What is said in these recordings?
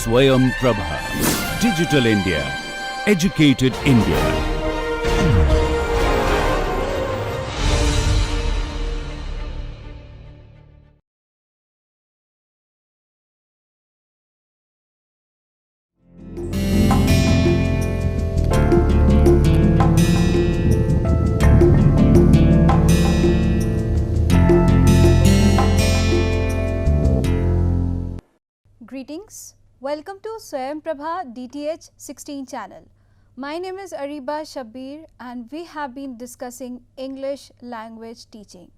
Swayam Prabha. Digital India. Educated India. Greetings. Welcome to Swayam Prabha DTH 16 channel. My name is Ariba Shabir and we have been discussing English language teaching.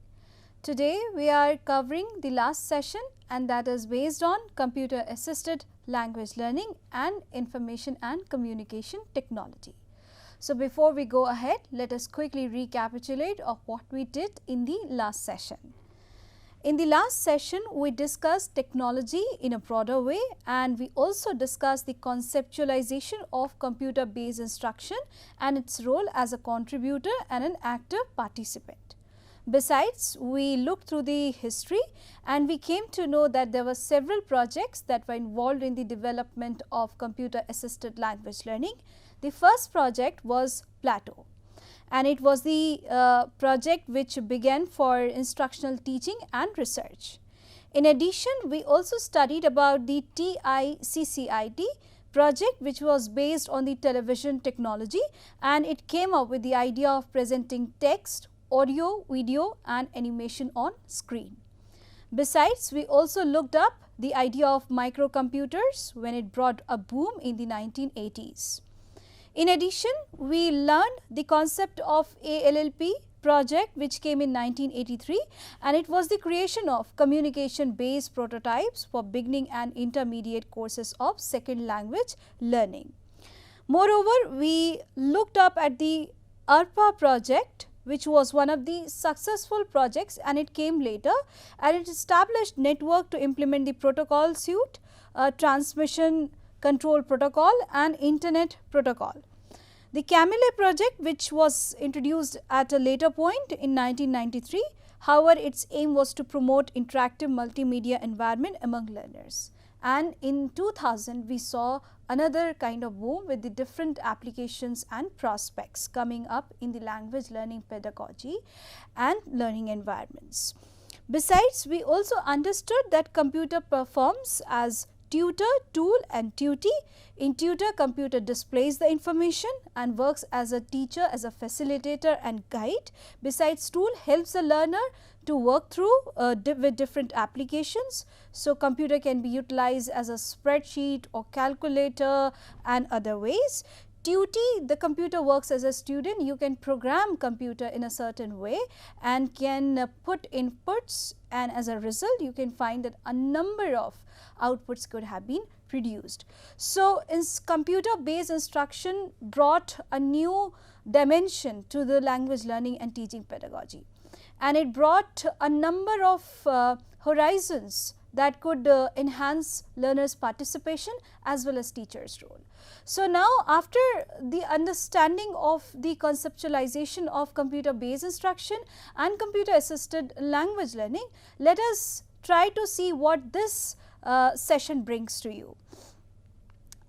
Today we are covering the last session, and that is based on computer assisted language learning and information and communication technology. So before we go ahead, let us quickly recapitulate of what we did in the last session. In the last session, we discussed technology in a broader way, and we also discussed the conceptualization of computer based instruction and its role as a contributor and an active participant. Besides, we looked through the history and we came to know that there were several projects that were involved in the development of computer assisted language learning. The first project was Plato, and it was the project which began for instructional teaching and research. In addition, we also studied about the TICCIT project, which was based on the television technology, and it came up with the idea of presenting text, audio, video and animation on screen. Besides, we also looked up the idea of microcomputers when it brought a boom in the 1980s. In addition, we learned the concept of ALLP project, which came in 1983, and it was the creation of communication based prototypes for beginning and intermediate courses of second language learning. Moreover, we looked up at the ARPA project, which was one of the successful projects, and it came later, and it established network to implement the protocol suite, transmission control protocol and internet protocol. The Camille project, which was introduced at a later point in 1993, however, its aim was to promote interactive multimedia environment among learners. And in 2000, we saw another kind of boom with the different applications and prospects coming up in the language learning pedagogy and learning environments. Besides, we also understood that computer performs as tutor, tool and tutee. In tutor, computer displays the information and works as a teacher, as a facilitator and guide. Besides, tool helps the learner to work through with different applications. So, computer can be utilized as a spreadsheet or calculator and other ways. Tutee, the computer works as a student. You can program computer in a certain way and can put inputs, and as a result you can find that a number of outputs could have been produced. So, computer based instruction brought a new dimension to the language learning and teaching pedagogy, and it brought a number of horizons that could enhance learners' participation as well as teachers' role. So, now after the understanding of the conceptualization of computer based instruction and computer assisted language learning, let us try to see what this session brings to you.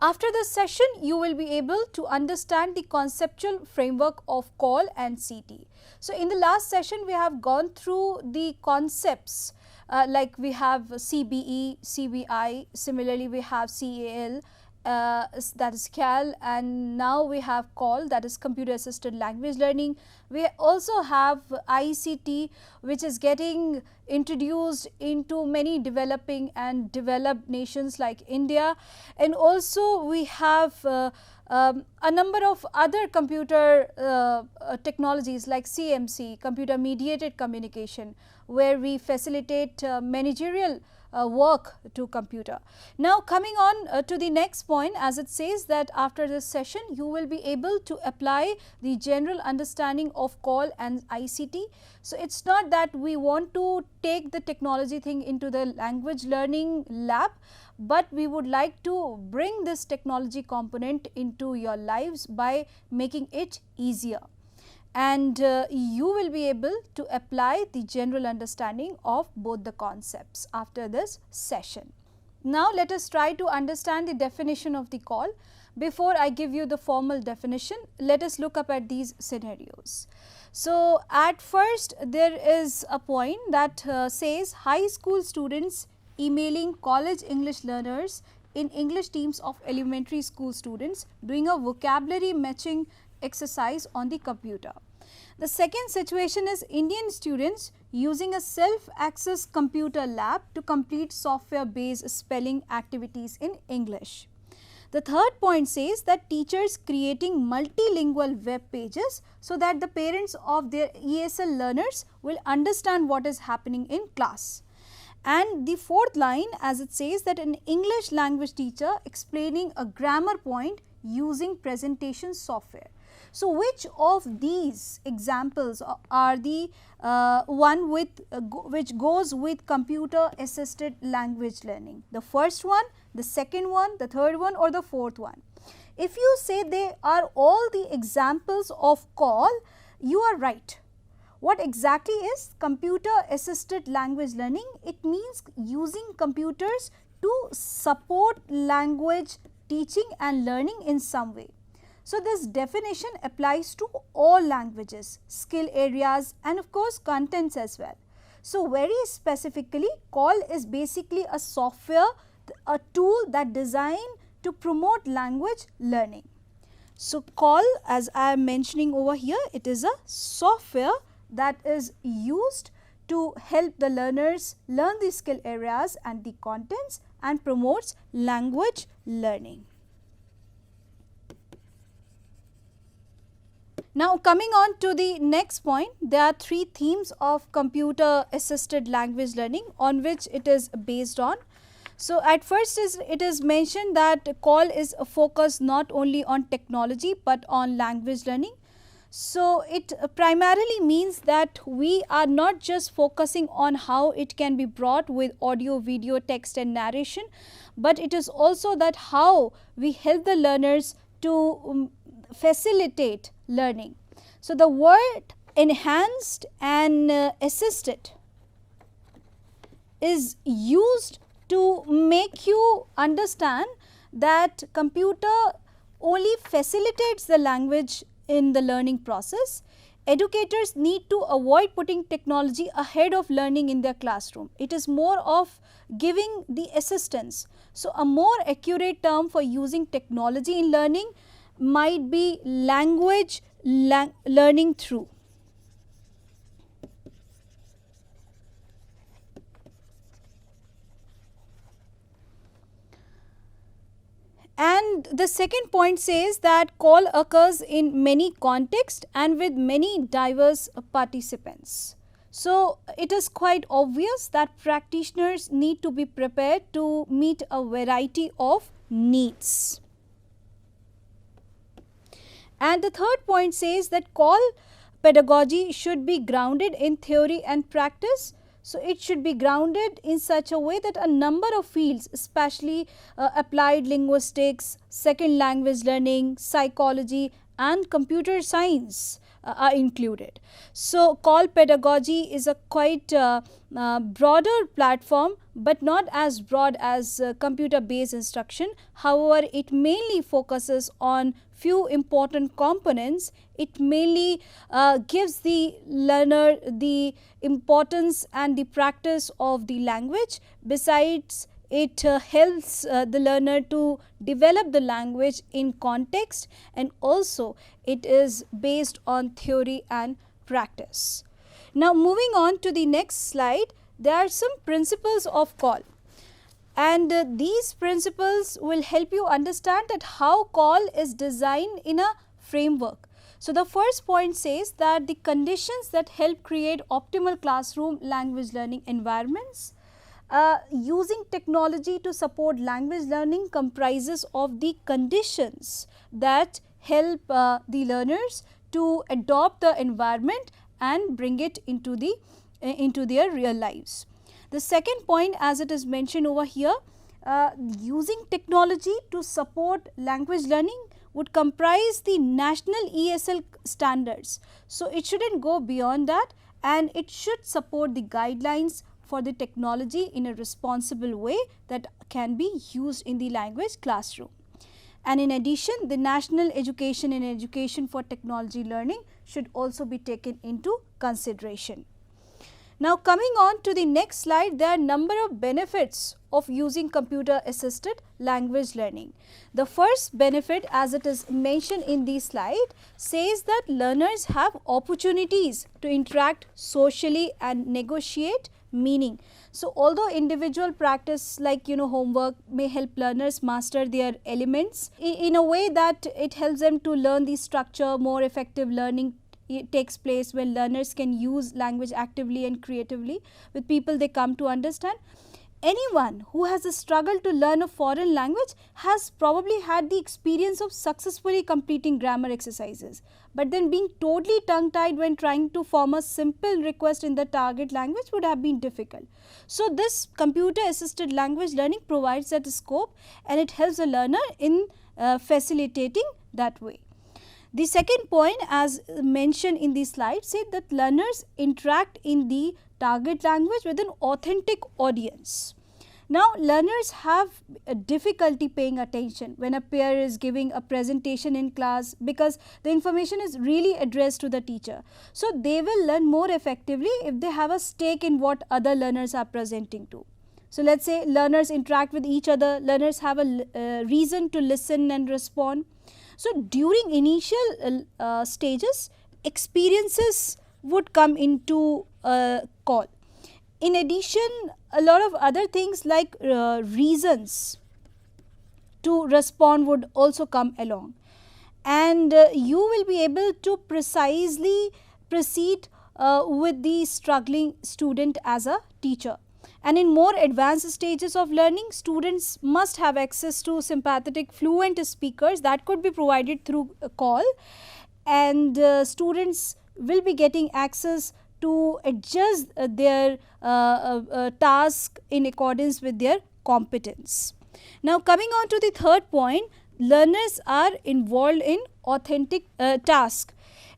After this session, you will be able to understand the conceptual framework of CALL and CT. So, in the last session, we have gone through the concepts like we have CBE, CBI, similarly we have CAL, that is CAL, and now we have CALL, that is computer assisted language learning. We also have ICT, which is getting introduced into many developing and developed nations like India, and also we have a number of other computer technologies like CMC, computer mediated communication, where we facilitate managerial work to computer. Now, coming on to the next point, as it says that after this session you will be able to apply the general understanding of CALL and ICT. So, it is not that we want to take the technology thing into the language learning lab, but we would like to bring this technology component into your lives by making it easier, and you will be able to apply the general understanding of both the concepts after this session. Now let us try to understand the definition of the call. Before I give you the formal definition, let us look up at these scenarios. So at first there is a point that says high school students emailing college English learners in English teams of elementary school students doing a vocabulary matching exercise on the computer. The second situation is Indian students using a self-access computer lab to complete software-based spelling activities in English. The third point says that teachers creating multilingual web pages so that the parents of their ESL learners will understand what is happening in class. And the fourth line, as it says, that an English language teacher explaining a grammar point using presentation software. So which of these examples are the one with which goes with computer assisted language learning? The first one, the second one, the third one, or the fourth one? If you say they are all the examples of call, you are right. What exactly is computer assisted language learning? It means using computers to support language teaching and learning in some way. So this definition applies to all languages, skill areas, and of course contents as well. So very specifically, CALL is basically a software, a tool that designed to promote language learning. So CALL, as I am mentioning over here, it is a software that is used to help the learners learn the skill areas and the contents and promotes language learning. Now coming on to the next point, there are three themes of computer assisted language learning on which it is based on. So at first it is mentioned that CALL is focused not only on technology but on language learning. So it primarily means that we are not just focusing on how it can be brought with audio, video, text and narration, but it is also that how we help the learners to facilitate learning. So the word enhanced and assisted is used to make you understand that computer only facilitates the language in the learning process. Educators need to avoid putting technology ahead of learning in their classroom. It is more of giving the assistance. So a more accurate term for using technology in learning might be language learning through. And the second point says that CALL occurs in many contexts and with many diverse participants. So it is quite obvious that practitioners need to be prepared to meet a variety of needs. And the third point says that CALL pedagogy should be grounded in theory and practice. So it should be grounded in such a way that a number of fields, especially applied linguistics, second language learning, psychology and computer science are included. So CALL pedagogy is a quite broader platform, but not as broad as computer based instruction. However, it mainly focuses on few important components. It mainly gives the learner the importance and the practice of the language. Besides, it helps the learner to develop the language in context, and also it is based on theory and practice. Now moving on to the next slide, there are some principles of CALL. And these principles will help you understand that how CALL is designed in a framework. So the first point says that the conditions that help create optimal classroom language learning environments. Using technology to support language learning comprises of the conditions that help the learners to adopt the environment and bring it into their real lives. The second point, as it is mentioned over here, using technology to support language learning would comprise the national ESL standards. So it shouldn't go beyond that, and it should support the guidelines for the technology in a responsible way that can be used in the language classroom. And in addition, the national education and education for technology learning should also be taken into consideration. Now, coming on to the next slide, there are a number of benefits of using computer assisted language learning. The first benefit, as it is mentioned in the slide, says that learners have opportunities to interact socially and negotiate meaning. So, although individual practice like homework may help learners master their elements in a way that it helps them to learn the structure, more effective learning takes place when learners can use language actively and creatively with people they come to understand. Anyone who has a struggle to learn a foreign language has probably had the experience of successfully completing grammar exercises, but then being totally tongue tied when trying to form a simple request in the target language would have been difficult. So, this computer assisted language learning provides that scope, and it helps the learner in facilitating that way. The second point, as mentioned in the slide, said that learners interact in the target language with an authentic audience. Now, learners have a difficulty paying attention when a peer is giving a presentation in class because the information is really addressed to the teacher. So, they will learn more effectively if they have a stake in what other learners are presenting to. So, let us say learners interact with each other, learners have a reason to listen and respond. So, during initial stages, experiences would come into call. In addition, a lot of other things like reasons to respond would also come along, and you will be able to precisely proceed with the struggling student as a teacher. And in more advanced stages of learning, students must have access to sympathetic fluent speakers that could be provided through a call, and students will be getting access to adjust their task in accordance with their competence. Now, coming on to the third point, learners are involved in authentic task.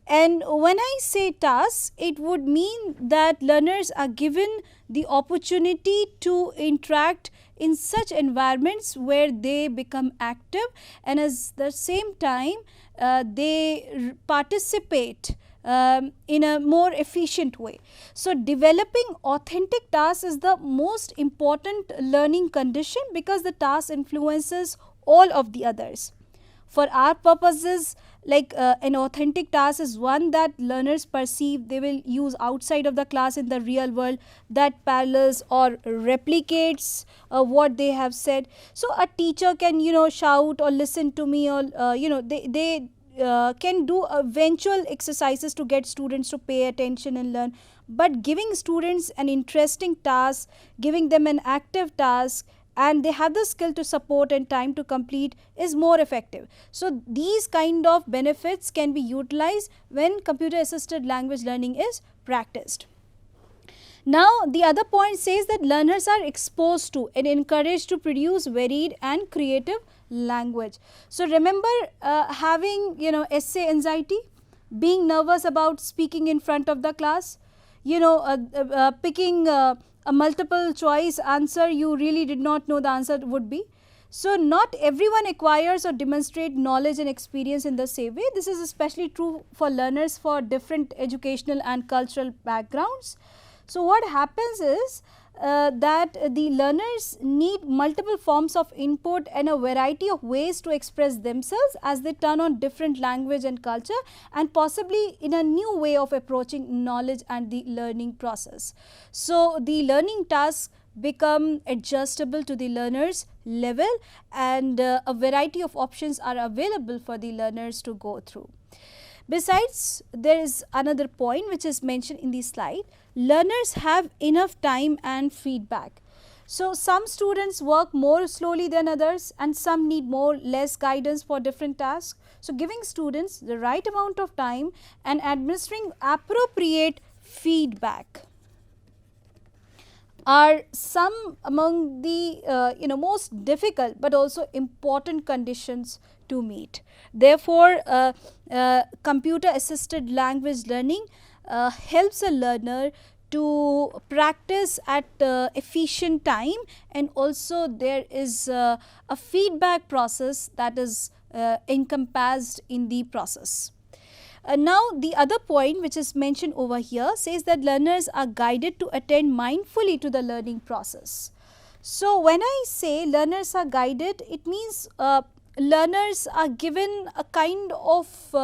And when I say tasks, it would mean that learners are given the opportunity to interact in such environments where they become active, and at the same time they participate in a more efficient way. So, developing authentic tasks is the most important learning condition because the task influences all of the others. For our purposes, like an authentic task is one that learners perceive they will use outside of the class in the real world, that parallels or replicates what they have said. So, a teacher can shout or listen to me, or they can do eventual exercises to get students to pay attention and learn, but giving students an interesting task, giving them an active task, and they have the skill to support and time to complete is more effective. So, these kind of benefits can be utilized when computer assisted language learning is practiced. Now, the other point says that learners are exposed to and encouraged to produce varied and creative language. So, remember having essay anxiety, being nervous about speaking in front of the class, picking a multiple choice answer you really did not know the answer would be. So, not everyone acquires or demonstrate knowledge and experience in the same way. This is especially true for learners for different educational and cultural backgrounds. So, what happens is that the learners need multiple forms of input and a variety of ways to express themselves as they turn on different language and culture, and possibly in a new way of approaching knowledge and the learning process. So, the learning tasks become adjustable to the learner's level, and a variety of options are available for the learners to go through. Besides, there is another point which is mentioned in the slide. Learners have enough time and feedback. So, some students work more slowly than others, and some need less guidance for different tasks. So, giving students the right amount of time and administering appropriate feedback are some among the most difficult but also important conditions to meet. Therefore, computer assisted language learning helps a learner to practice at efficient time, and also there is a feedback process that is encompassed in the process. Now the other point which is mentioned over here says that learners are guided to attend mindfully to the learning process. So when I say learners are guided, it means learners are given a kind of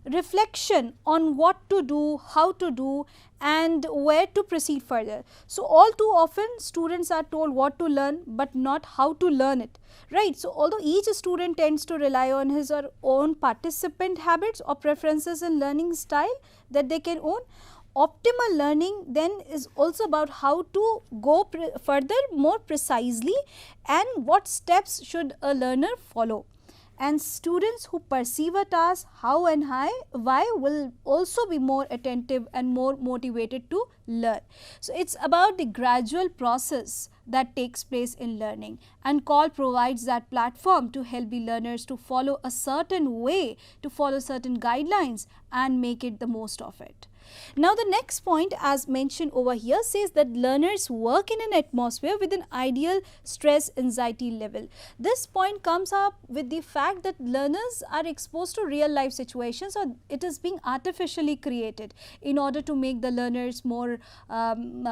reflection on what to do, how to do, and where to proceed further. So all too often students are told what to learn but not how to learn it, right. So although each student tends to rely on his or own participant habits or preferences in learning style that they can own, optimal learning then is also about how to go further more precisely and what steps should a learner follow. And students who perceive a task how and why will also be more attentive and more motivated to learn. So it's about the gradual process that takes place in learning, and CALL provides that platform to help the learners to follow a certain way, to follow certain guidelines and make it the most of it. Now the next point as mentioned over here says that learners work in an atmosphere with an ideal stress anxiety level. This point comes up with the fact that learners are exposed to real life situations, or it is being artificially created in order to make the learners more, in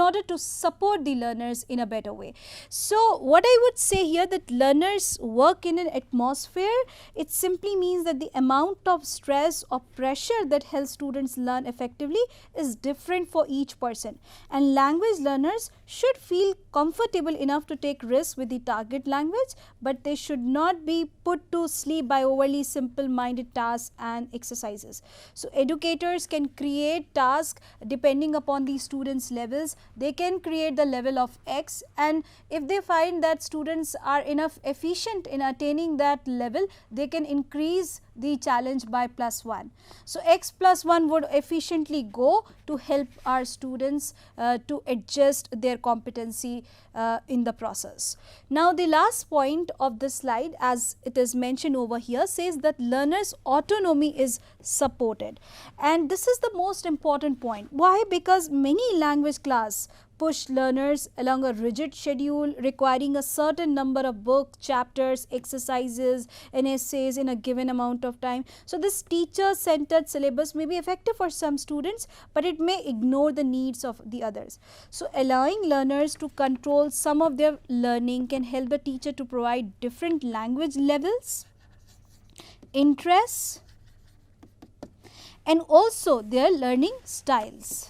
order to support the learners in a better way. So what I would say here, that learners work in an atmosphere, it simply means that the amount of stress or pressure that helps students learn effectively is different for each person, and language learners should feel comfortable enough to take risks with the target language, but they should not be put to sleep by overly simple minded tasks and exercises. So educators can create tasks depending upon the students' levels. They can create the level of X, and if they find that students are enough efficient in attaining that level, they can increase the challenge by +1. So X +1 would efficiently go to help our students to adjust their competency in the process. Now the last point of this slide, as it is mentioned over here, says that learners' autonomy is supported, and this is the most important point. Why? Because many language class push learners along a rigid schedule requiring a certain number of book chapters, exercises and essays in a given amount of time. So this teacher-centered syllabus may be effective for some students, but it may ignore the needs of the others. So allowing learners to control some of their learning can help the teacher to provide different language levels, interests, and also their learning styles.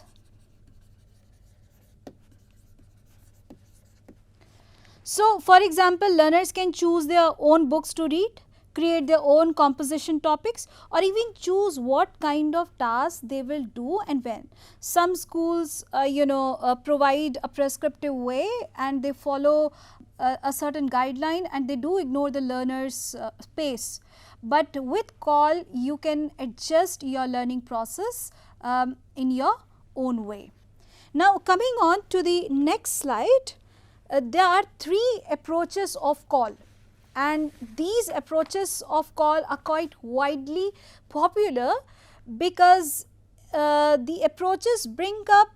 So for example, learners can choose their own books to read, create their own composition topics, or even choose what kind of tasks they will do and when. Some schools provide a prescriptive way and they follow a certain guideline, and they do ignore the learner's pace. But with CALL, you can adjust your learning process in your own way. Now coming on to the next slide, there are 3 approaches of CALL, and these approaches of CALL are quite widely popular because the approaches bring up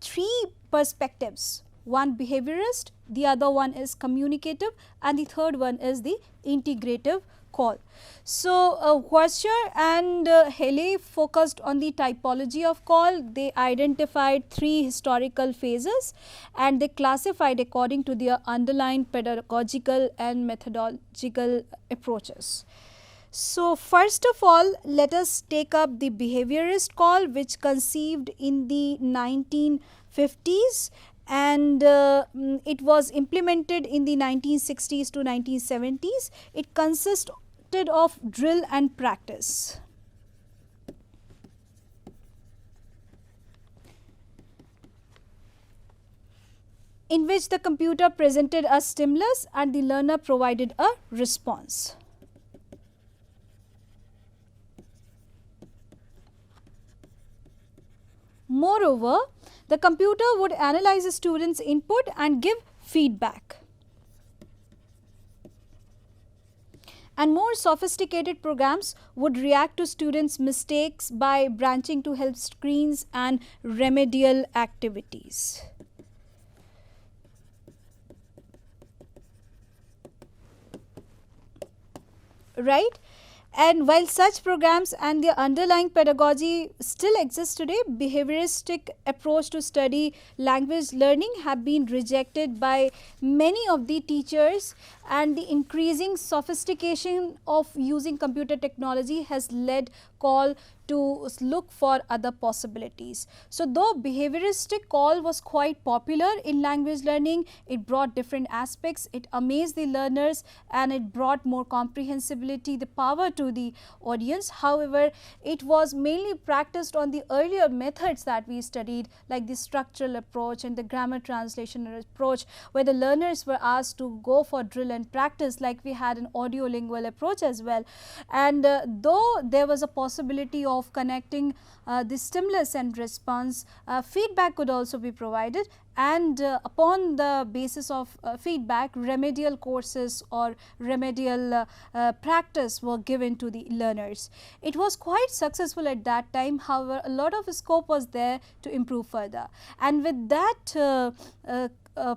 3 perspectives. One behaviorist, the other one is communicative, and the third one is the integrative CALL. So Hwacher and Hele focused on the typology of CALL. They identified 3 historical phases and they classified according to their underlying pedagogical and methodological approaches. So first of all, let us take up the behaviorist CALL, which conceived in the 1950s, and it was implemented in the 1960s to 1970s. It consisted of drill and practice. In which the computer presented a stimulus and the learner provided a response. Moreover, the computer would analyze the student's input and give feedback. And more sophisticated programs would react to students' mistakes by branching to help screens and remedial activities. Right? And while such programs and their underlying pedagogy still exist today, behavioristic approach to study language learning have been rejected by many of the teachers, and the increasing sophistication of using computer technology has led call to look for other possibilities. So, though behavioristic call was quite popular in language learning, it brought different aspects, it amazed the learners and it brought more comprehensibility, the power to the audience. However, it was mainly practiced on the earlier methods that we studied, like the structural approach and the grammar translation approach, where the learners were asked to go for drill and practice, like we had an audiolingual approach as well. And though there was a possibility of connecting the stimulus and response, feedback could also be provided, and upon the basis of feedback, remedial courses or remedial practice were given to the learners. It was quite successful at that time. However, a lot of scope was there to improve further, and with that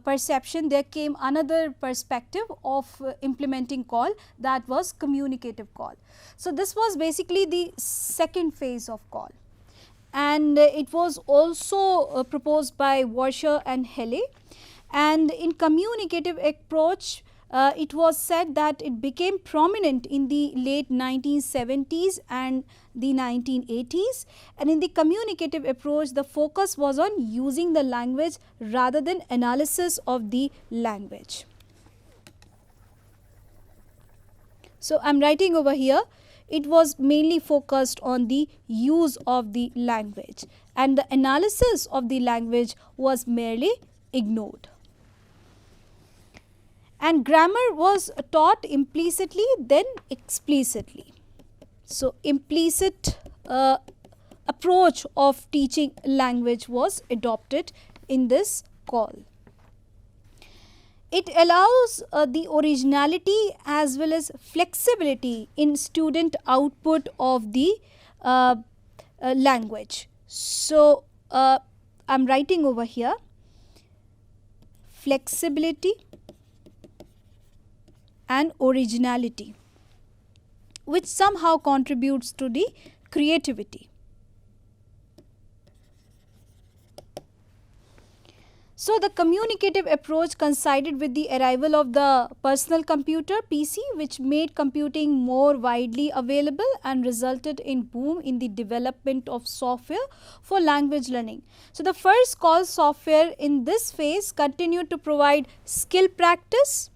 perception, there came another perspective of implementing call, that was communicative call. So, this was basically the second phase of call, and it was also proposed by Washer and Hele. And in communicative approach, it was said that it became prominent in the late 1970s and the 1980s, and in the communicative approach the focus was on using the language rather than analysis of the language. So, I am writing over here, it was mainly focused on the use of the language, and the analysis of the language was merely ignored. And grammar was taught implicitly, then explicitly. So, implicit approach of teaching language was adopted in this call. It allows the originality as well as flexibility in student output of the language. So, I am writing over here flexibility and originality, which somehow contributes to the creativity. So, the communicative approach coincided with the arrival of the personal computer PC, which made computing more widely available and resulted in boom in the development of software for language learning. So, the first call software in this phase continued to provide skill practice.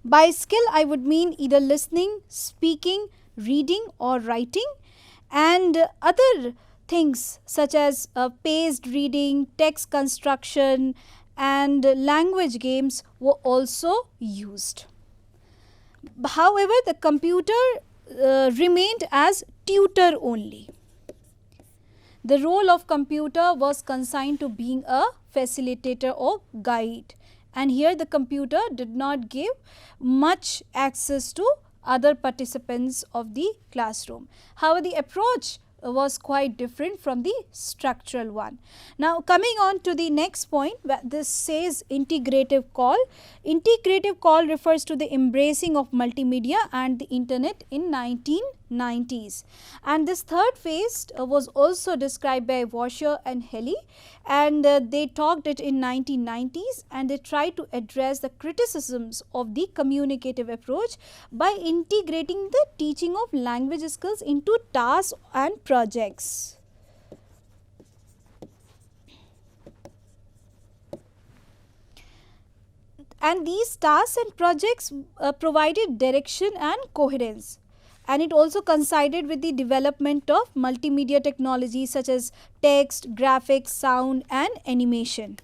By skill, I would mean either listening, speaking, reading or writing, and other things such as paced reading, text construction and language games were also used. However, the computer remained as tutor only. The role of computer was consigned to being a facilitator or guide, and here the computer did not give much access to other participants of the classroom. However, the approach was quite different from the structural one. Now, coming on to the next point, this says integrative call. Integrative call refers to the embracing of multimedia and the internet in 1990s, and this third phase was also described by Washer and Hele, and they talked it in 1990s, and they tried to address the criticisms of the communicative approach by integrating the teaching of language skills into tasks and projects. And these tasks and projects provided direction and coherence, and it also coincided with the development of multimedia technology such as text, graphics, sound and animation.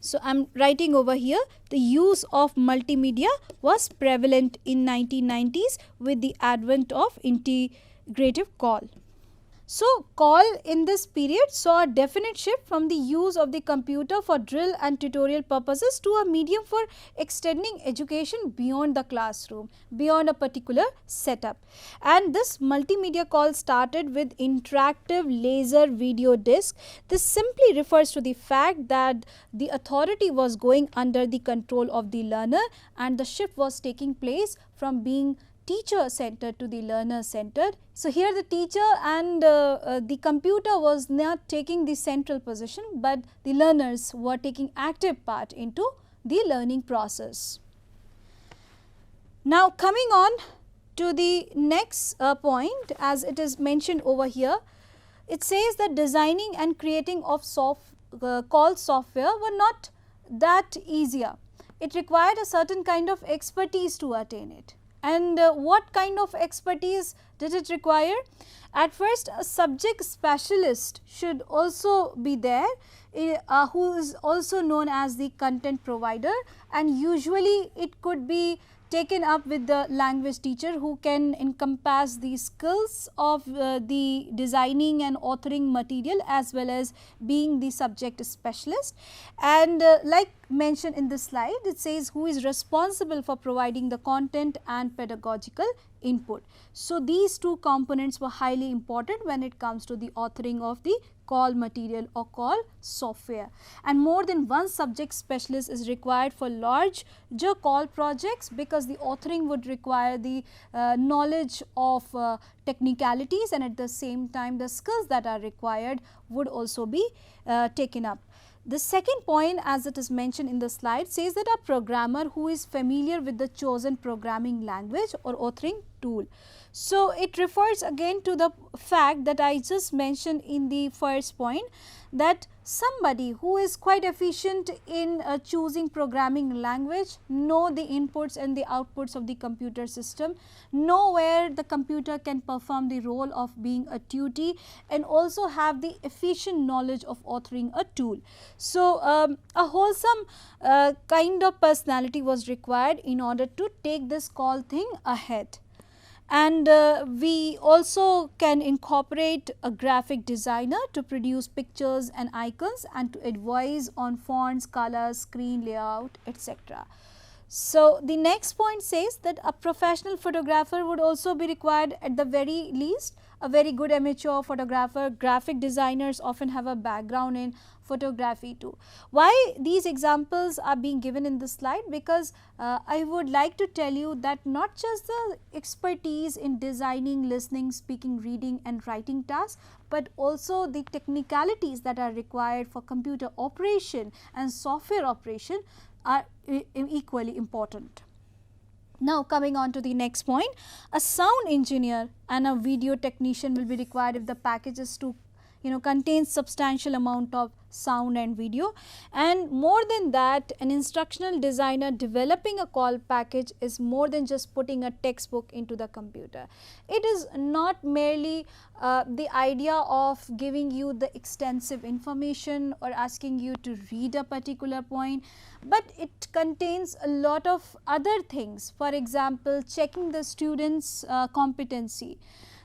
So, I am writing over here, the use of multimedia was prevalent in 1990s with the advent of integrative call. So, CALL in this period saw a definite shift from the use of the computer for drill and tutorial purposes to a medium for extending education beyond the classroom, beyond a particular setup. And this multimedia call started with interactive laser video disc. This simply refers to the fact that the authority was going under the control of the learner, and the shift was taking place from being teacher centered to the learner centered. So, here the teacher and the computer was not taking the central position, but the learners were taking active part into the learning process. Now, coming on to the next point, as it is mentioned over here, it says that designing and creating of CALL software were not that easier. It required a certain kind of expertise to attain it. And what kind of expertise did it require? At first, a subject specialist should also be there, who is also known as the content provider, and usually it could be taken up with the language teacher who can encompass the skills of the designing and authoring material as well as being the subject specialist. And like mentioned in this slide, it says who is responsible for providing the content and pedagogical input. So, these two components were highly important when it comes to the authoring of the CALL material or CALL software, and more than one subject specialist is required for larger CALL projects, because the authoring would require the knowledge of technicalities, and at the same time the skills that are required would also be taken up. The second point, as it is mentioned in the slide, says that a programmer who is familiar with the chosen programming language or authoring tool. So, it refers again to the fact that I just mentioned in the first point, that somebody who is quite efficient in choosing programming language, know the inputs and the outputs of the computer system, know where the computer can perform the role of being a tutor, and also have the efficient knowledge of authoring a tool. So, a wholesome kind of personality was required in order to take this CALL thing ahead. And we also can incorporate a graphic designer to produce pictures and icons and to advise on fonts, colors, screen layout, etc. So, the next point says that a professional photographer would also be required at the very least. A very good amateur photographer, graphic designers often have a background in photography too. Why these examples are being given in this slide? Because I would like to tell you that not just the expertise in designing, listening, speaking, reading and writing tasks, but also the technicalities that are required for computer operation and software operation are equally important. Now, coming on to the next point, a sound engineer and a video technician will be required if the package is to contains substantial amount of sound and video. And more than that, an instructional designer developing a CALL package is more than just putting a textbook into the computer. It is not merely the idea of giving you the extensive information or asking you to read a particular point, but it contains a lot of other things. For example, checking the students' competency,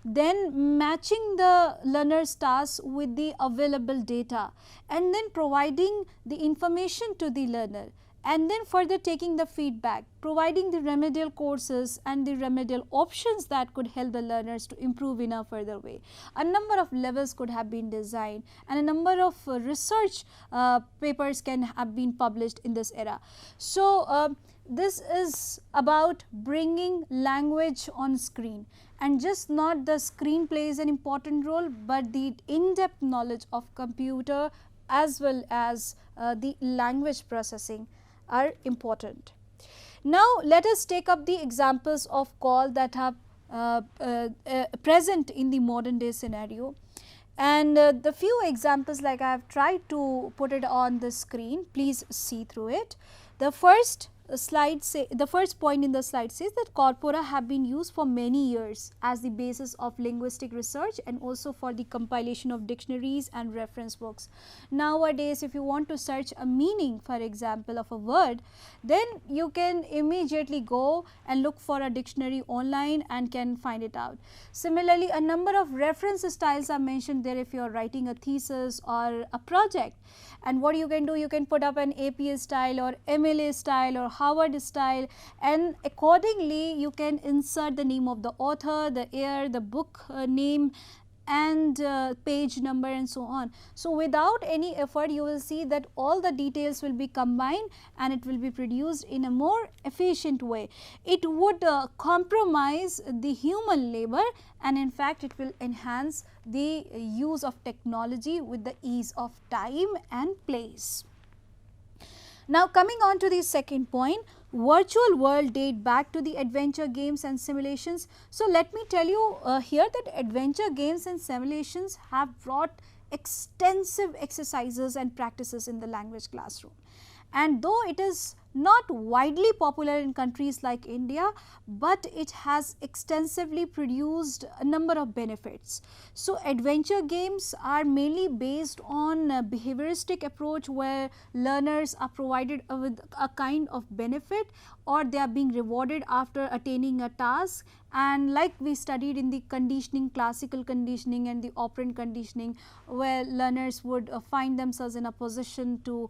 then matching the learner's tasks with the available data, and then providing the information to the learner, and then further taking the feedback, providing the remedial courses and the remedial options that could help the learners to improve in a further way. A number of levels could have been designed, and a number of research papers can have been published in this era. So, this is about bringing language on screen, and just not the screen plays an important role, but the in-depth knowledge of computer as well as the language processing are important. Now, let us take up the examples of CALL that are present in the modern day scenario. And the few examples, like I have tried to put it on the screen, please see through it. The first slide say, the first point in the slide says that corpora have been used for many years as the basis of linguistic research and also for the compilation of dictionaries and reference books. Nowadays, if you want to search a meaning, for example, of a word, then you can immediately go and look for a dictionary online and can find it out. Similarly, a number of reference styles are mentioned there if you are writing a thesis or a project. And what you can do, you can put up an APA style or MLA style or Harvard style, and accordingly you can insert the name of the author, the year, the book name, and page number and so on. So, without any effort, you will see that all the details will be combined and it will be produced in a more efficient way. It would compromise the human labor, and in fact it will enhance the use of technology with the ease of time and place. Now, coming on to the second point, virtual world date back to the adventure games and simulations. So, let me tell you here that adventure games and simulations have brought extensive exercises and practices in the language classroom. And though it is not widely popular in countries like India, but it has extensively produced a number of benefits. So, adventure games are mainly based on a behavioristic approach where learners are provided with a kind of benefit, or they are being rewarded after attaining a task. And like we studied in the conditioning, classical conditioning and the operant conditioning, where learners would find themselves in a position to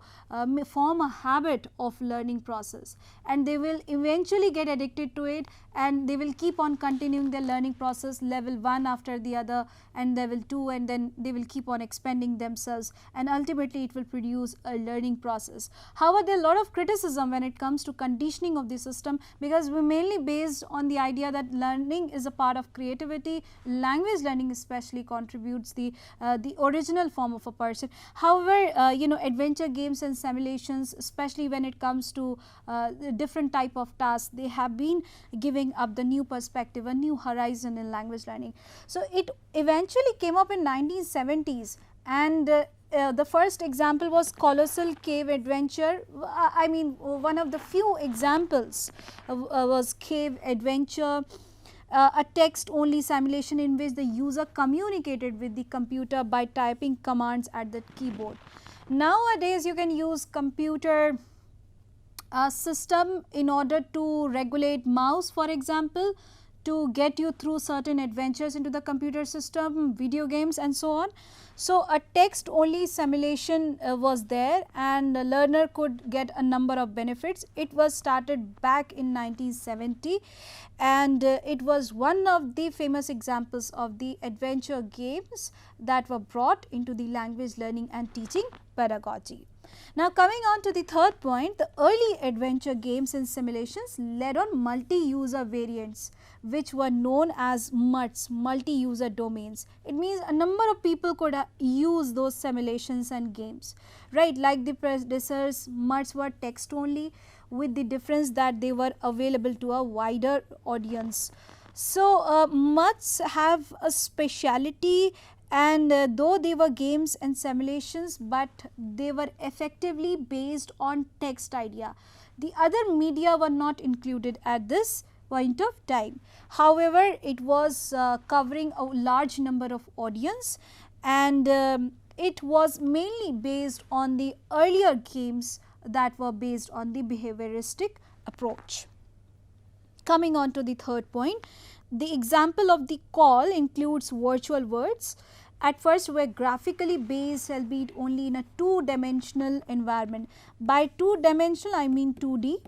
form a habit of learning process, and they will eventually get addicted to it, and they will keep on continuing their learning process, level 1 after the other and level 2, and then they will keep on expanding themselves, and ultimately it will produce a learning process. However, there are a lot of criticism when it comes to conditioning of the system, because we mainly based on the idea that learning is a part of creativity. Language learning especially contributes the original form of a person. However, you know, adventure games and simulations, especially when it comes to different type of tasks, they have been giving up the new perspective, a new horizon in language learning. So, it eventually came up in 1970s, and the first example was Colossal Cave Adventure. I mean, one of the few examples was Cave Adventure, a text only simulation in which the user communicated with the computer by typing commands at the keyboard. Nowadays, you can use computer system in order to regulate mouse, for example, to get you through certain adventures into the computer system, video games and so on. So, a text only simulation was there, and the learner could get a number of benefits. It was started back in 1970, and it was one of the famous examples of the adventure games that were brought into the language learning and teaching pedagogy. Now, coming on to the third point, the early adventure games and simulations led on multi-user variants, which were known as MUDs, multi-user domains. It means a number of people could use those simulations and games, right? Like the predecessors, MUDs were text only, with the difference that they were available to a wider audience. So, MUDs have a speciality, and though they were games and simulations, but they were effectively based on text idea. The other media were not included at this point of time. However, it was covering a large number of audience, and it was mainly based on the earlier games that were based on the behavioristic approach. Coming on to the third point, the example of the call includes virtual words. At first were graphically based, albeit only in a two-dimensional environment. By two-dimensional, I mean 2D.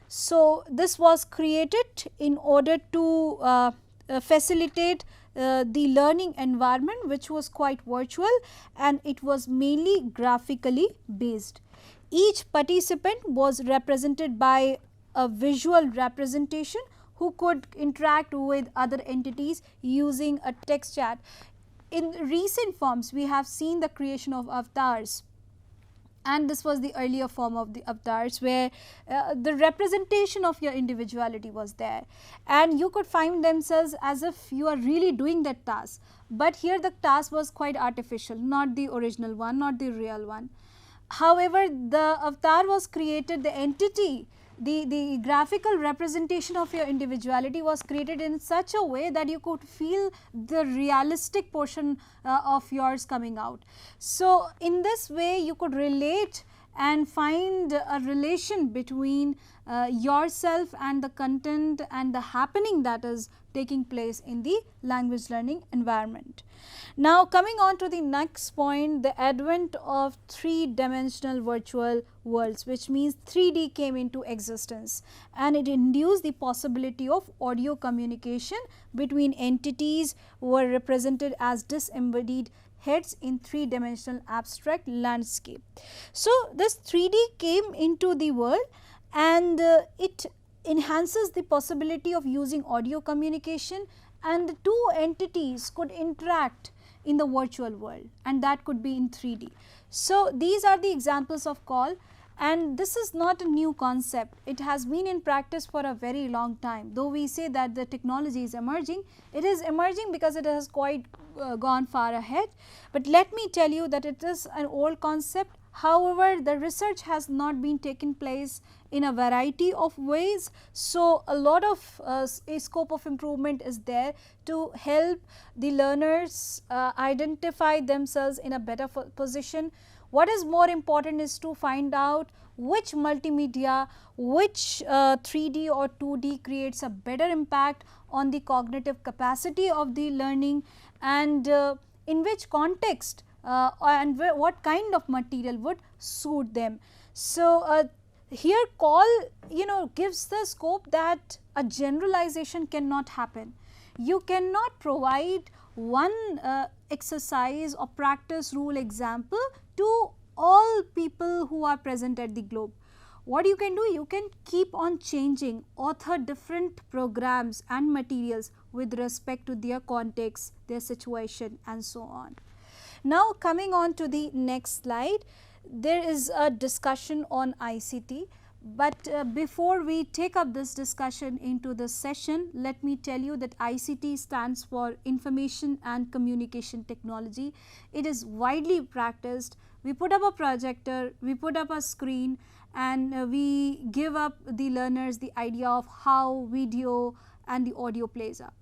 So, this was created in order to facilitate the learning environment, which was quite virtual, and it was mainly graphically based. Each participant was represented by a visual representation who could interact with other entities using a text chat. In recent forms, we have seen the creation of avatars, and this was the earlier form of the avatars, where the representation of your individuality was there, and you could find themselves as if you are really doing that task. But here the task was quite artificial, not the original one, not the real one. However, the avatar was created, the entity the graphical representation of your individuality was created in such a way that you could feel the realistic portion of yours coming out. So, in this way you could relate and find a relation between yourself and the content and the happening that is taking place in the language learning environment. Now, coming on to the next point, the advent of three-dimensional virtual worlds, which means 3D came into existence, and it induced the possibility of audio communication between entities who were represented as disembodied heads in three-dimensional abstract landscape. So, this 3D came into the world, and it enhances the possibility of using audio communication, and the two entities could interact in the virtual world, and that could be in 3D. So, these are the examples of call, and this is not a new concept. It has been in practice for a very long time. Though we say that the technology is emerging, it is emerging because it has quite gone far ahead. But let me tell you that it is an old concept. However, the research has not been taken place in a variety of ways. So, a lot of a scope of improvement is there to help the learners identify themselves in a better position. What is more important is to find out which multimedia, which 3D or 2D creates a better impact on the cognitive capacity of the learning, and in which context and what kind of material would suit them. So, here call gives the scope that a generalization cannot happen. You cannot provide one exercise or practice rule example to all people who are present at the globe. What you can do, you can keep on changing, author different programs and materials with respect to their context, their situation, and so on. Now, coming on to the next slide, there is a discussion on ICT. But before we take up this discussion into the session, let me tell you that ICT stands for Information and Communication Technology. It is widely practiced. We put up a projector, we put up a screen, and we give up the learners the idea of how video and the audio plays up.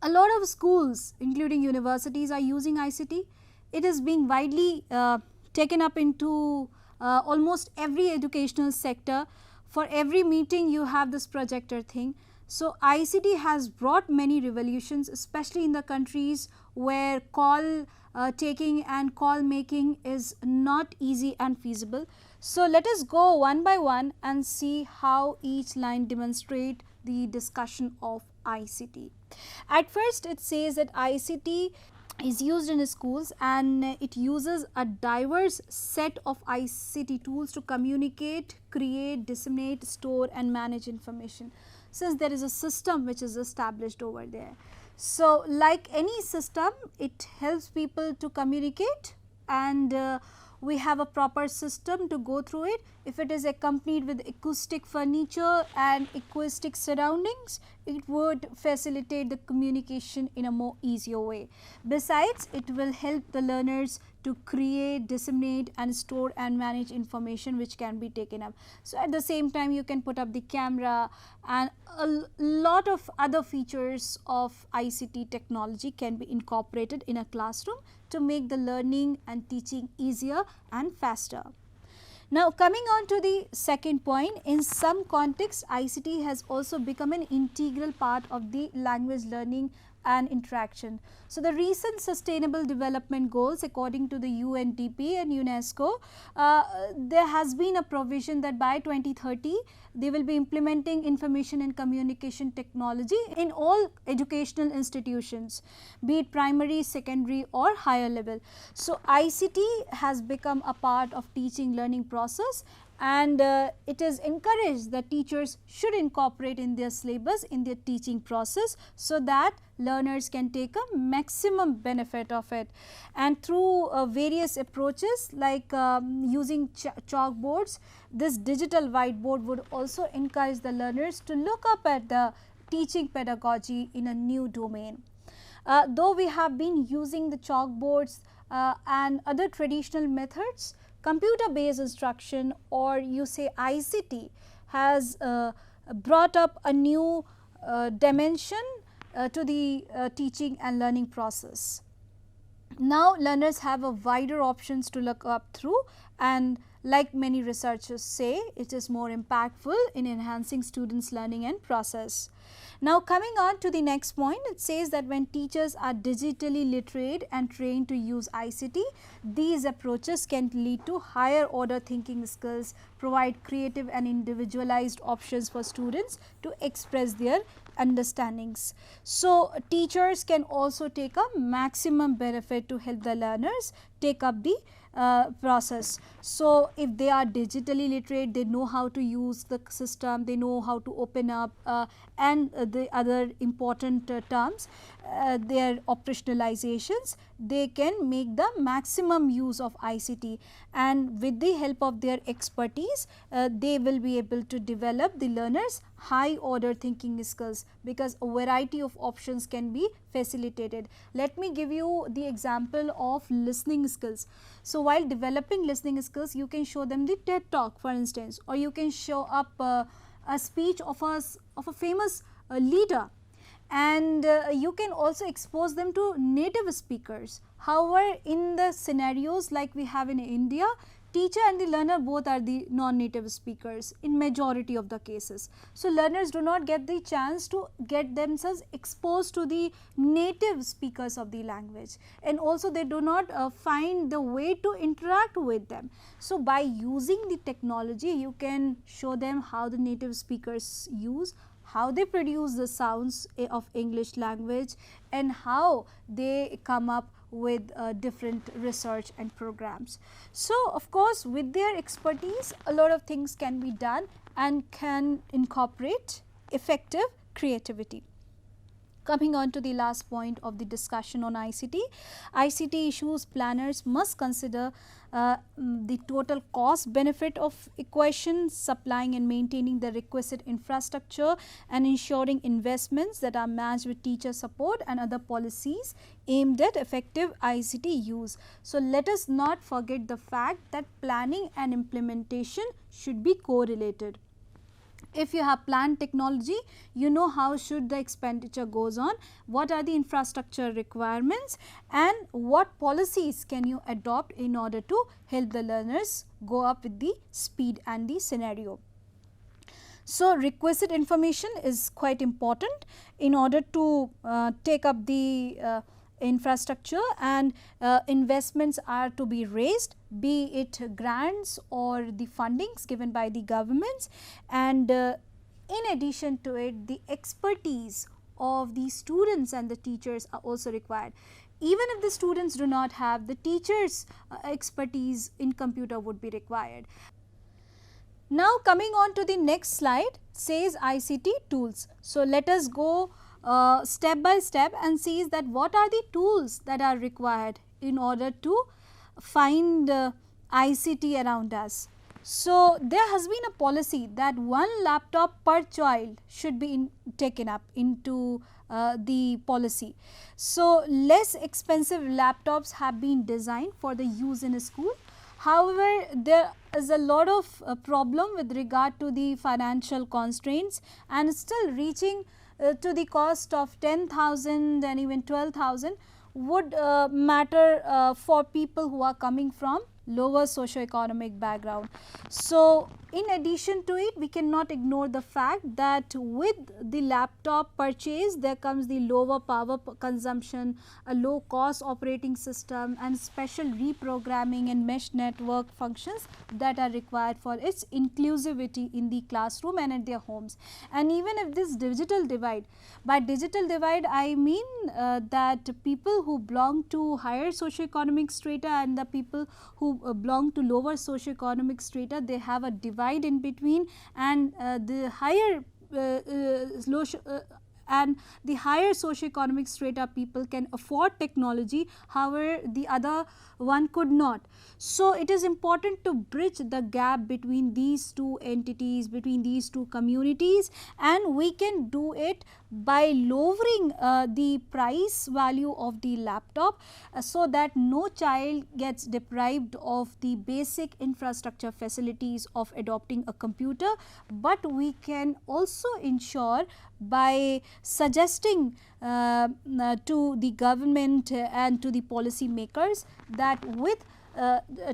A lot of schools, including universities, are using ICT. It is being widely taken up into almost every educational sector. For every meeting you have this projector thing. So, ICT has brought many revolutions, especially in the countries where call taking and call making is not easy and feasible. So, let us go one by one and see how each line demonstrate the discussion of ICT. At first, it says that ICT is used in schools, and it uses a diverse set of ICT tools to communicate, create, disseminate, store and manage information, since there is a system which is established over there. So, like any system, it helps people to communicate, and we have a proper system to go through it. If it is accompanied with acoustic furniture and acoustic surroundings, it would facilitate the communication in a more easier way. Besides, it will help the learners to create, disseminate and store and manage information which can be taken up. So, at the same time you can put up the camera, and a lot of other features of ICT technology can be incorporated in a classroom to make the learning and teaching easier and faster. Now, coming on to the second point, in some contexts ICT has also become an integral part of the language learning and interaction. So, the recent sustainable development goals according to the UNDP and UNESCO, there has been a provision that by 2030 they will be implementing information and communication technology in all educational institutions, be it primary, secondary or higher level. So, ICT has become a part of teaching learning process, and it is encouraged that teachers should incorporate in their syllabus, in their teaching process, so that learners can take a maximum benefit of it. And through various approaches like using chalkboards, this digital whiteboard would also encourage the learners to look up at the teaching pedagogy in a new domain. Though we have been using the chalkboards and other traditional methods, computer based instruction, or you say ICT has brought up a new dimension to the teaching and learning process. Now learners have a wider options to look up through, and like many researchers say, it is more impactful in enhancing students' learning and process. Now coming on to the next point, it says that when teachers are digitally literate and trained to use ICT, these approaches can lead to higher order thinking skills, provide creative and individualized options for students to express their understandings. So teachers can also take a maximum benefit to help the learners take up the process. So if they are digitally literate, they know how to use the system, they know how to open up and the other important terms, their operationalizations, they can make the maximum use of ICT, and with the help of their expertise they will be able to develop the learners high order thinking skills, because a variety of options can be facilitated. Let me give you the example of listening skills. So while developing listening skills, you can show them the TED talk for instance, or you can show up a speech of a famous leader, and you can also expose them to native speakers. However, in the scenarios like we have in India, teacher and the learner both are the non-native speakers in majority of the cases. So learners do not get the chance to get themselves exposed to the native speakers of the language, and also they do not find the way to interact with them. So by using the technology, you can show them how the native speakers use, how they produce the sounds of English language, and how they come up with different research and programs. So of course, with their expertise, a lot of things can be done and can incorporate effective creativity. Coming on to the last point of the discussion on ICT. ICT issues, planners must consider the total cost benefit of equation, supplying and maintaining the requisite infrastructure, and ensuring investments that are matched with teacher support and other policies aimed at effective ICT use. So let us not forget the fact that planning and implementation should be correlated. If you have planned technology, you know how should the expenditure goes on, what are the infrastructure requirements, and what policies can you adopt in order to help the learners go up with the speed and the scenario. So requisite information is quite important in order to take up the infrastructure, and investments are to be raised, be it grants or the fundings given by the governments, and in addition to it, the expertise of the students and the teachers are also required. Even if the students do not have, the teachers' expertise in computer would be required. Now coming on to the next slide, says ICT tools. So let us go step by step and sees that what are the tools that are required in order to find ICT around us. So there has been a policy that one laptop per child should be taken up into the policy. So less expensive laptops have been designed for the use in a school. However, there is a lot of problem with regard to the financial constraints, and still reaching to the cost of 10,000 and even 12,000 would matter for people who are coming from lower socio-economic background. So in addition to it, we cannot ignore the fact that with the laptop purchase, there comes the lower power consumption, a low cost operating system, and special reprogramming and mesh network functions that are required for its inclusivity in the classroom and at their homes. And even if this digital divide, by digital divide I mean that people who belong to higher socio-economic strata and the people who belong to lower socio-economic strata, they have a divide in between, and the higher and the higher socioeconomic strata people can afford technology, however the other one could not. So it is important to bridge the gap between these two entities, between these two communities, and we can do it by lowering the price value of the laptop so that no child gets deprived of the basic infrastructure facilities of adopting a computer, but we can also ensure by suggesting to the government and to the policy makers that with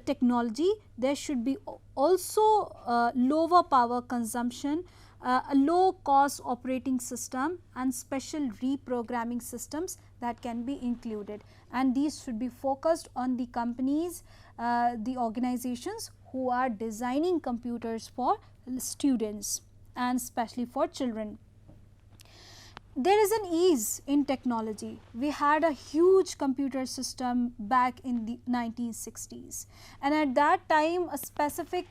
technology there should be also lower power consumption, a low cost operating system and special reprogramming systems that can be included, and these should be focused on the companies, the organizations who are designing computers for students and especially for children. There is an ease in technology. We had a huge computer system back in the 1960s, and at that time a specific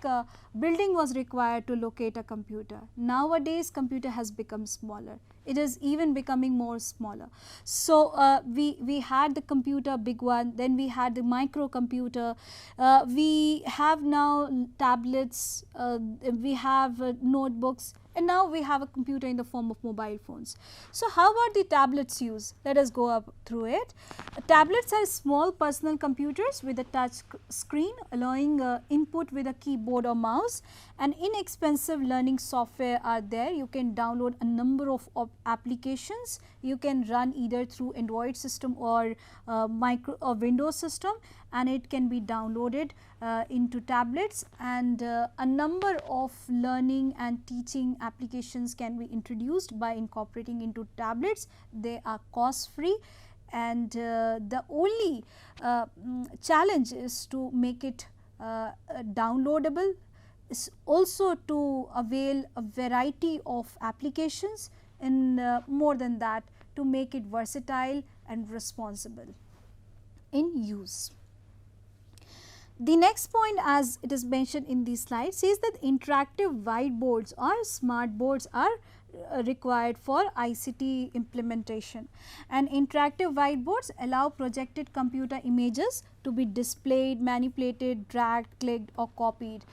building was required to locate a computer. Nowadays computer has become smaller. It is even becoming more smaller. So we had the computer big one, then we had the microcomputer, we have now tablets, we have notebooks, and now we have a computer in the form of mobile phones. So how about the tablets use? Let us go up through it. Tablets are small personal computers with a touch screen allowing input with a keyboard or mouse, and inexpensive learning software are there. You can download a number of applications. You can run either through Android system or Windows system, and it can be downloaded into tablets, and a number of learning and teaching applications can be introduced by incorporating into tablets. They are cost free, and the only challenge is to make it downloadable, is also to avail a variety of applications, and more than that to make it versatile and responsible in use. The next point, as it is mentioned in the slide, says that interactive whiteboards or smart boards are required for ICT implementation, and interactive whiteboards allow projected computer images to be displayed, manipulated, dragged, clicked or copied.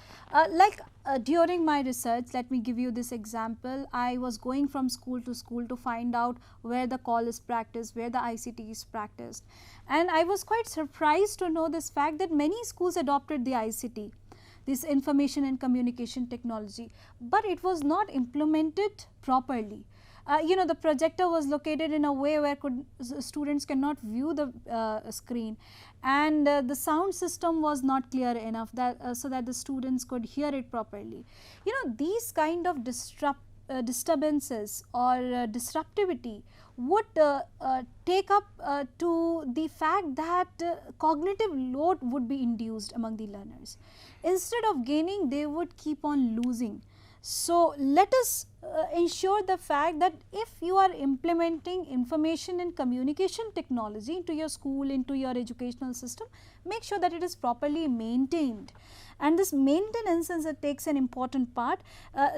During my research, let me give you this example. I was going from school to find out where the call is practiced, where the ICT is practiced, and I was quite surprised to know this fact that many schools adopted the ICT, this information and communication technology, but it was not implemented properly. The projector was located in a way where students cannot view the screen, and the sound system was not clear enough that so that the students could hear it properly. These kind of disturbances or disruptivity would take up to the fact that cognitive load would be induced among the learners. Instead of gaining, they would keep on losing. So let us ensure the fact that if you are implementing information and communication technology into your school, into your educational system, make sure that it is properly maintained, and this maintenance takes an important part.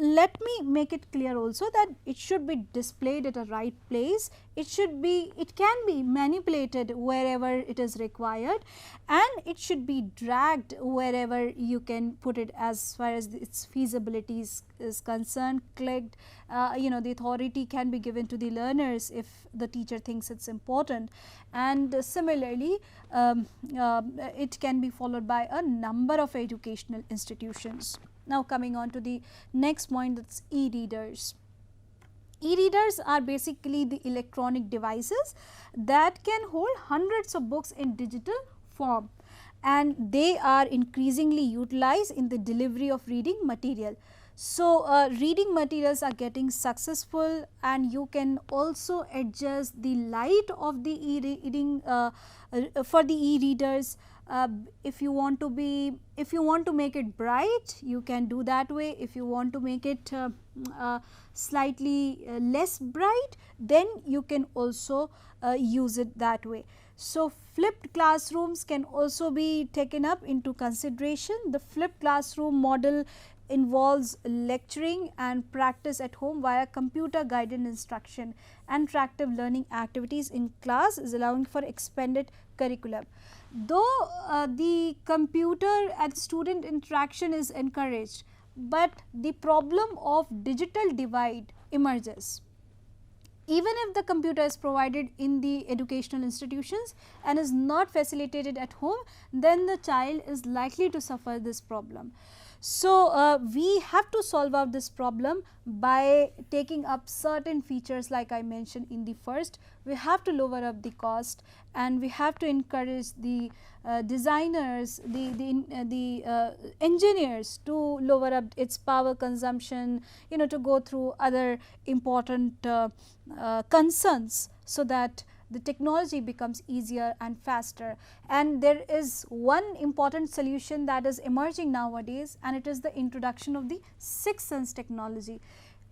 Let me make it clear also that it should be displayed at a right place. It can be manipulated wherever it is required, and it should be dragged wherever you can put it as far as its feasibility is concerned, clicked. The authority can be given to the learners if the teacher thinks it's important, and similarly it can be followed by a number of educational institutions. Now coming on to the next point, that's e-readers. E-readers are basically the electronic devices that can hold hundreds of books in digital form, and they are increasingly utilized in the delivery of reading material. So reading materials are getting successful, and you can also adjust the light of the e-reading for the e-readers. If you want to make it bright, you can do that way. If you want to make it slightly less bright, then you can also use it that way. So flipped classrooms can also be taken up into consideration. The flipped classroom model involves lecturing and practice at home via computer guided instruction and interactive learning activities in class is allowing for expanded curriculum. Though the computer and student interaction is encouraged, but the problem of digital divide emerges. Even if the computer is provided in the educational institutions and is not facilitated at home, then the child is likely to suffer this problem. So, we have to solve out this problem by taking up certain features like I mentioned in the first. We have to lower up the cost and we have to encourage the designers, the engineers to lower up its power consumption, to go through other important concerns, so that the technology becomes easier and faster. And there is one important solution that is emerging nowadays, and it is the introduction of the sixth sense technology.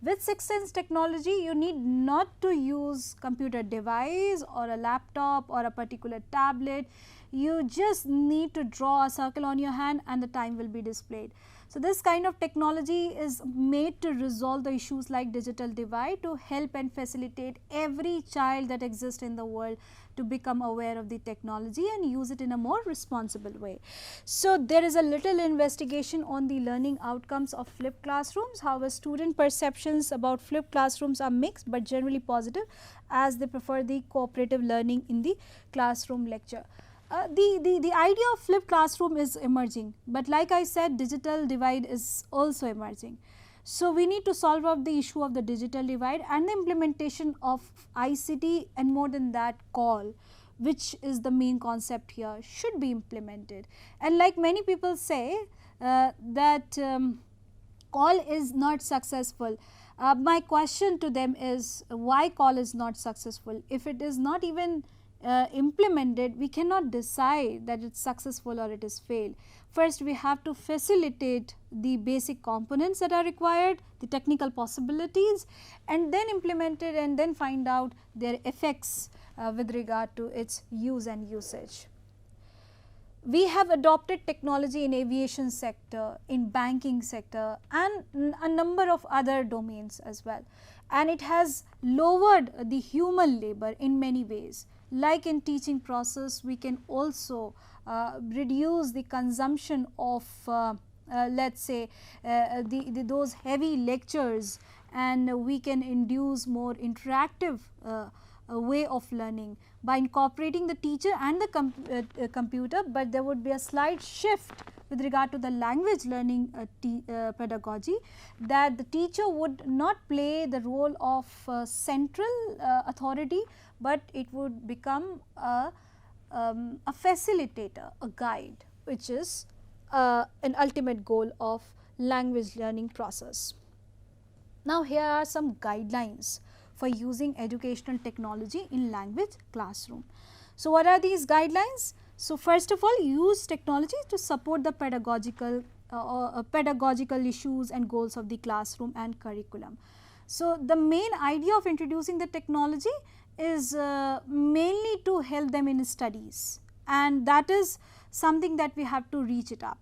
With sixth sense technology, you need not to use computer device or a laptop or a particular tablet. You just need to draw a circle on your hand and the time will be displayed. So, this kind of technology is made to resolve the issues like digital divide, to help and facilitate every child that exists in the world to become aware of the technology and use it in a more responsible way. So, there is a little investigation on the learning outcomes of flipped classrooms. However, student perceptions about flipped classrooms are mixed but generally positive, as they prefer the cooperative learning in the classroom lecture. The idea of flipped classroom is emerging, but like I said, digital divide is also emerging. So, we need to solve out the issue of the digital divide and the implementation of ICT, and more than that, CALL, which is the main concept here, should be implemented. And like many people say that CALL is not successful. My question to them is, why CALL is not successful? If it is not even implemented, we cannot decide that it is successful or it is failed. First, we have to facilitate the basic components that are required, the technical possibilities, and then implement it and then find out their effects with regard to its use and usage. We have adopted technology in aviation sector, in banking sector, and a number of other domains as well, and it has lowered the human labor in many ways. Like in teaching process, we can also reduce the consumption of let us say those heavy lectures, and we can induce more interactive way of learning by incorporating the teacher and the computer, but there would be a slight shift with regard to the language learning pedagogy, that the teacher would not play the role of central authority, but it would become a facilitator, a guide, which is an ultimate goal of language learning process. Now, here are some guidelines for using educational technology in language classroom. So, what are these guidelines? So, first of all, use technology to support the pedagogical issues and goals of the classroom and curriculum. So, the main idea of introducing the technology is mainly to help them in studies, and that is something that we have to reach it up,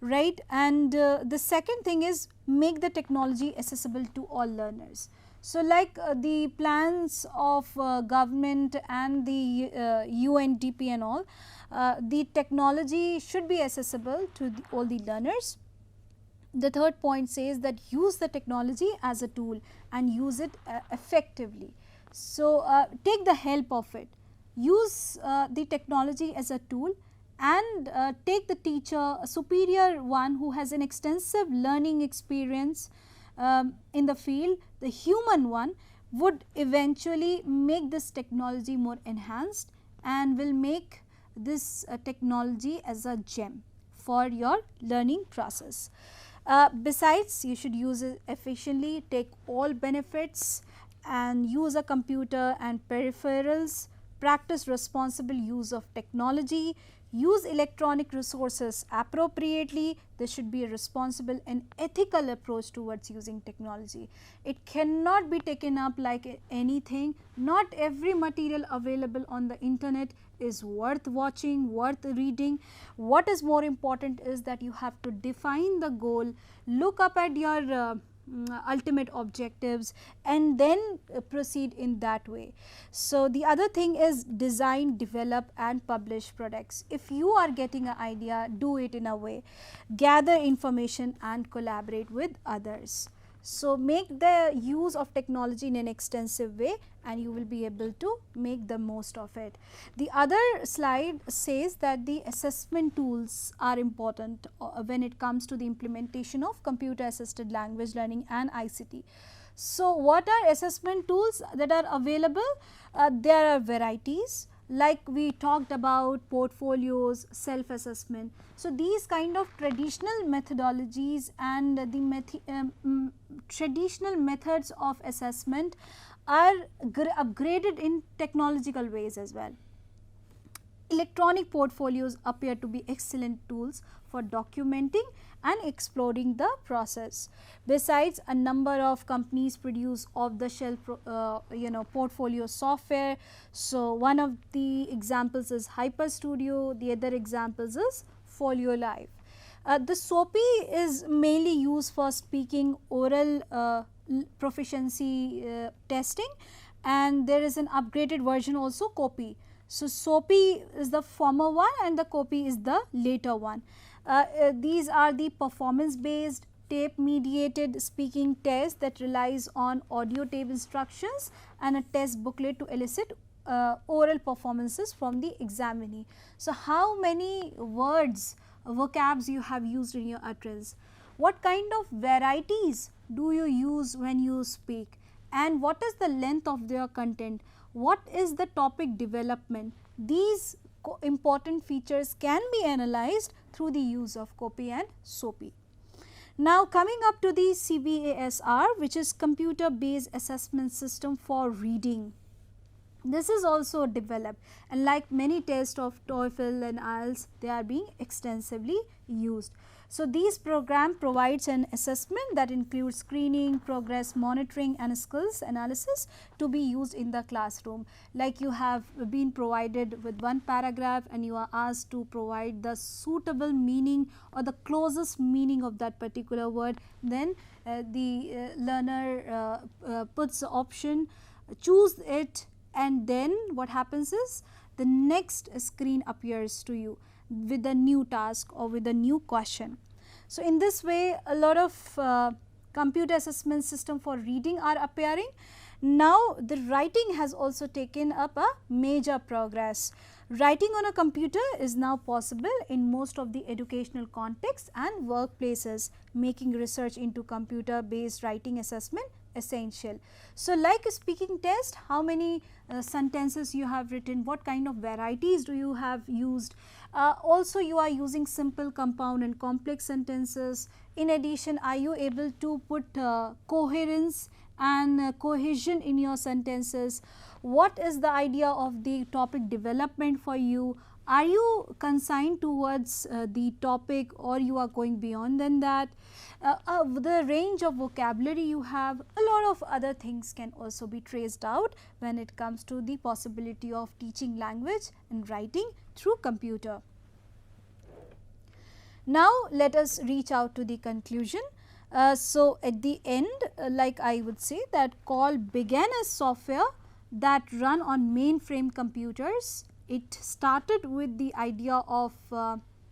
right. And the second thing is make the technology accessible to all learners. So, like the plans of government and the UNDP and all, the technology should be accessible to all the learners. The third point says that use the technology as a tool and use it effectively. So, take the help of it, use the technology as a tool, and take the teacher, a superior one who has an extensive learning experience in the field. The human one would eventually make this technology more enhanced and will make this technology as a gem for your learning process. Besides, you should use it efficiently, take all benefits, and use a computer and peripherals, practice responsible use of technology, use electronic resources appropriately. There should be a responsible and ethical approach towards using technology. It cannot be taken up like anything. Not every material available on the internet is worth watching, worth reading. What is more important is that you have to define the goal, look up at your ultimate objectives, and then proceed in that way. So, the other thing is design, develop and publish products. If you are getting an idea, do it in a way, gather information and collaborate with others. So, make the use of technology in an extensive way and you will be able to make the most of it. The other slide says that the assessment tools are important when it comes to the implementation of computer assisted language learning and ICT. So, what are assessment tools that are available? There are varieties, like we talked about portfolios, self assessment. So, these kind of traditional methodologies and the traditional methods of assessment are upgraded in technological ways as well. Electronic portfolios appear to be excellent tools for documenting and exploring the process. Besides, a number of companies produce off the shelf portfolio software. So, one of the examples is Hyper Studio, the other examples is Folio Live. The SOAPy is mainly used for speaking oral proficiency testing, and there is an upgraded version also, Copy. So, SOAPy is the former one and the Copy is the later one. These are the performance based tape mediated speaking tests that relies on audio tape instructions and a test booklet to elicit oral performances from the examinee. So, how many words, vocabs you have used in your utterance? What kind of varieties do you use when you speak, and what is the length of their content? What is the topic development? These important features can be analyzed through the use of Copy and SOAPy. Now, coming up to the CBASR, which is computer based assessment system for reading. This is also developed, and like many tests of TOEFL and IELTS, they are being extensively used. So, this program provides an assessment that includes screening, progress monitoring and skills analysis to be used in the classroom. Like you have been provided with one paragraph and you are asked to provide the suitable meaning or the closest meaning of that particular word, then the learner puts the option, choose it, and then what happens is the next screen appears to you with a new task or with a new question. So, in this way a lot of computer assessment system for reading are appearing. Now, the writing has also taken up a major progress. Writing on a computer is now possible in most of the educational contexts and workplaces, making research into computer based writing assessment essential. So, like a speaking test, how many sentences you have written, what kind of varieties do you have used. Also, you are using simple, compound and complex sentences. In addition, are you able to put coherence and cohesion in your sentences? What is the idea of the topic development for you? Are you consigned towards the topic, or you are going beyond than that? The range of vocabulary you have, a lot of other things can also be traced out when it comes to the possibility of teaching language and writing through computer. Now, let us reach out to the conclusion. So, at the end, like I would say that COL began as software that run on mainframe computers. It started with the idea of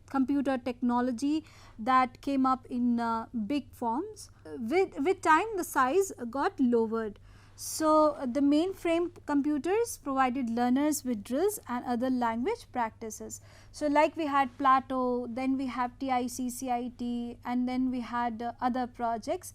computer technology that came up in big forms. With time, the size got lowered. So, the mainframe computers provided learners with drills and other language practices. So, like we had Plato, then we have TIC, CIT, and then we had other projects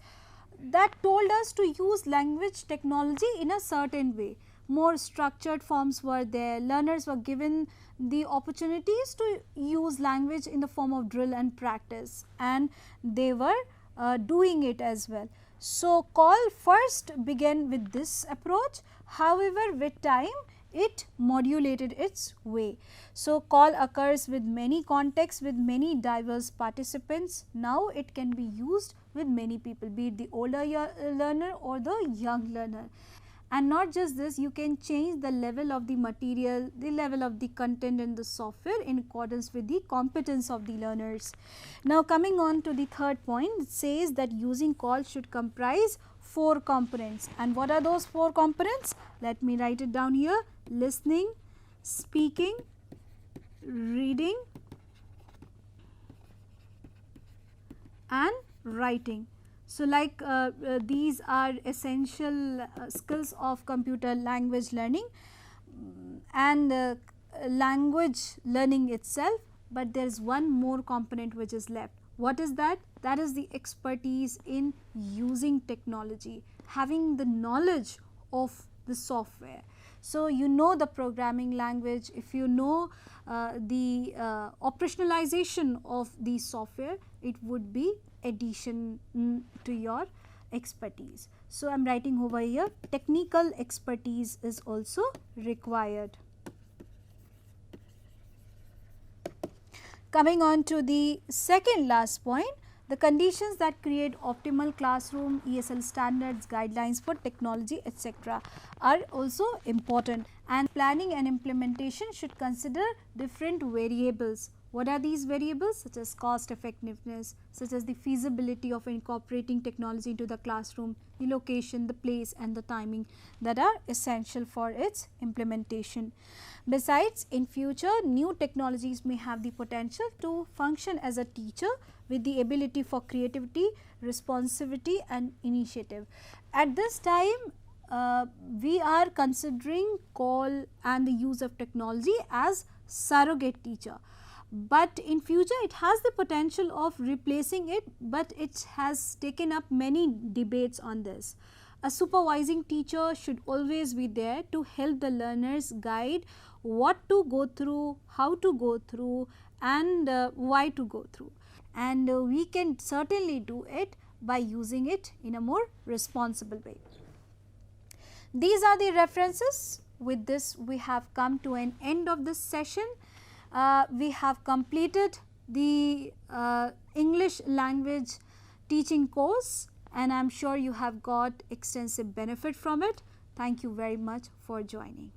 that told us to use language technology in a certain way. More structured forms were there, learners were given the opportunities to use language in the form of drill and practice, and they were doing it as well. So, COL first began with this approach, however, with time it modulated its way. So, COL occurs with many contexts, with many diverse participants. Now, it can be used with many people, be it the older learner or the young learner. And not just this, you can change the level of the material, the level of the content in the software in accordance with the competence of the learners. Now coming on to the third point, it says that using calls should comprise 4 components. And what are those 4 components? Let me write it down here: listening, speaking, reading and writing. So, like these are essential skills of computer language learning and language learning itself, but there is one more component which is left. What is that? That is the expertise in using technology, having the knowledge of the software. So, you know the programming language, if you know the operationalization of the software, it would be addition to your expertise. So, I am writing over here, technical expertise is also required. Coming on to the second last point, the conditions that create optimal classroom, ESL standards, guidelines for technology, etc. are also important, and planning and implementation should consider different variables. What are these variables? Such as cost effectiveness, such as the feasibility of incorporating technology into the classroom, the location, the place and the timing that are essential for its implementation. Besides, in future, new technologies may have the potential to function as a teacher with the ability for creativity, responsivity and initiative. At this time, we are considering call and the use of technology as surrogate teacher, but in future it has the potential of replacing it, but it has taken up many debates on this. A supervising teacher should always be there to help the learners guide what to go through, how to go through and why to go through, and we can certainly do it by using it in a more responsible way. These are the references. With this, we have come to an end of this session. We have completed the English language teaching course, and I am sure you have got extensive benefit from it. Thank you very much for joining.